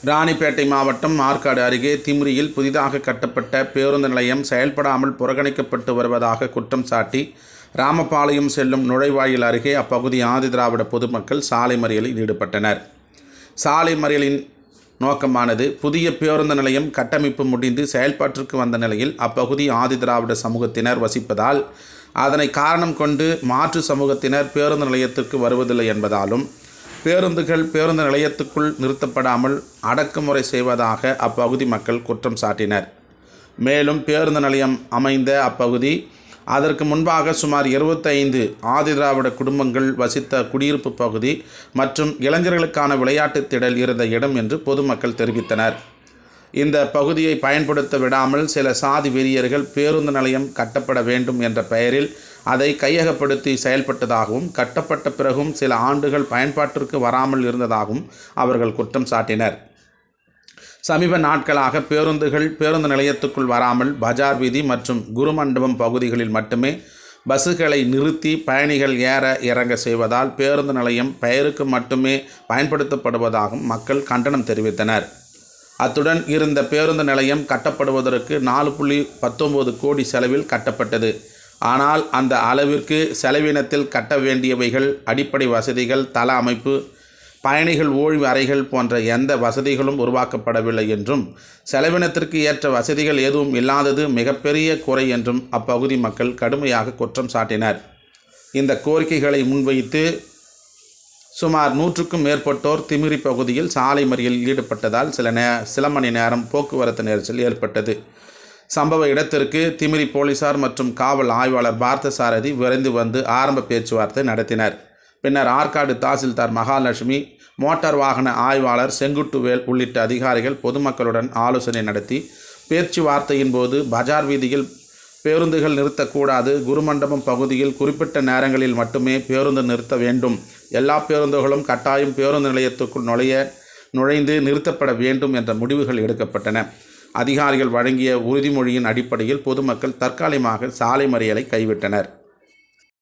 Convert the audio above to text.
ராணிப்பேட்டை மாவட்டம் ஆற்காடு அருகே திமிரியில் புதிதாக கட்டப்பட்ட பேருந்து நிலையம் செயல்படாமல் புறக்கணிக்கப்பட்டு வருவதாக குற்றம் சாட்டி ராமபாளையம் செல்லும் நுழைவாயில் அருகே அப்பகுதி ஆதிதிராவிட பொதுமக்கள் சாலை மறியலில் ஈடுபட்டனர். சாலை மறியலின் நோக்கமானது, புதிய பேருந்து நிலையம் கட்டமைப்பு முடிந்து செயல்பாட்டிற்கு வந்த நிலையில் அப்பகுதி ஆதிதிராவிட சமூகத்தினர் வசிப்பதால் அதனை காரணம் கொண்டு மாற்று சமூகத்தினர் பேருந்து நிலையத்திற்கு வருவதில்லை என்பதாலும் பேருந்துகள் பேருந்து நிலையத்துக்குள் நிறுத்தப்படாமல் அடக்குமுறை செய்வதாக அப்பகுதி மக்கள் குற்றம் சாட்டினர். மேலும் பேருந்து நிலையம் அமைந்த அப்பகுதி அதற்கு முன்பாக சுமார் 25 ஆதிதிராவிட குடும்பங்கள் வசித்த குடியிருப்பு பகுதி மற்றும் இளைஞர்களுக்கான விளையாட்டு திடல் இருந்த இடம் என்று பொதுமக்கள் தெரிவித்தனர். இந்த பகுதியை பயன்படுத்த விடாமல் சில சாதி வெறியர்கள் பேருந்து நிலையம் கட்டப்பட வேண்டும் என்ற பெயரில் அதை கையகப்படுத்தி செயல்பட்டதாகவும், கட்டப்பட்ட பிறகும் சில ஆண்டுகள் பயன்பாட்டிற்கு வராமல் இருந்ததாகவும் அவர்கள் குற்றம் சாட்டினர். சமீப நாட்களாக பேருந்து நிலையத்துக்குள் வராமல் பஜார் வீதி மற்றும் குருமண்டபம் பகுதிகளில் மட்டுமே பஸ்ஸுகளை நிறுத்தி பயணிகள் ஏற இறங்க செய்வதால் பேருந்து நிலையம் பெயருக்கு மட்டுமே பயன்படுத்தப்படுவதாகவும் மக்கள் கண்டனம் தெரிவித்தனர். அத்துடன் இருந்த பேருந்து நிலையம் கட்டப்படுவதற்கு 4.19 கோடி செலவில் கட்டப்பட்டது. ஆனால் அந்த அளவிற்கு செலவினத்தில் கட்ட வேண்டியவைகள் அடிப்படை வசதிகள், தள அமைப்பு, பயணிகள் ஓய்வு அறைகள் போன்ற எந்த வசதிகளும் உருவாக்கப்படவில்லை என்றும், செலவினத்திற்கு ஏற்ற வசதிகள் எதுவும் இல்லாதது மிகப்பெரிய குறை என்றும் அப்பகுதி மக்கள் கடுமையாக குற்றம் சாட்டினர். இந்த கோரிக்கைகளை முன்வைத்து சுமார் 100க்கும் மேற்பட்டோர் திமிரி பகுதியில் சாலை மறியலில் ஈடுபட்டதால் சில மணி நேரம் போக்குவரத்து நெரிசல் ஏற்பட்டது. சம்பவ இடத்திற்கு திமிரி போலீசார் மற்றும் காவல் ஆய்வாளர் பார்த்தசாரதி விரைந்து வந்து ஆரம்ப பேச்சுவார்த்தை நடத்தினர். பின்னர் ஆற்காடு தாசில்தார் மகாலட்சுமி, மோட்டார் வாகன ஆய்வாளர் செங்குட்டுவேல் உள்ளிட்ட அதிகாரிகள் பொதுமக்களுடன் ஆலோசனை நடத்தி பேச்சுவார்த்தையின் போது பஜார் வீதியில் பேருந்துகள் நிறுத்தக்கூடாது, குருமண்டபம் பகுதியில் குறிப்பிட்ட நேரங்களில் மட்டுமே பேருந்து நிறுத்த வேண்டும், எல்லா பேருந்துகளும் கட்டாயம் பேருந்து நிலையத்துக்குள் நுழைந்து நிறுத்தப்பட வேண்டும் என்ற முடிவுகள் எடுக்கப்பட்டன. அதிகாரிகள் வழங்கிய உறுதிமொழியின் அடிப்படையில் பொதுமக்கள் தற்காலிகமாக சாலை மறியலை கைவிட்டனர்.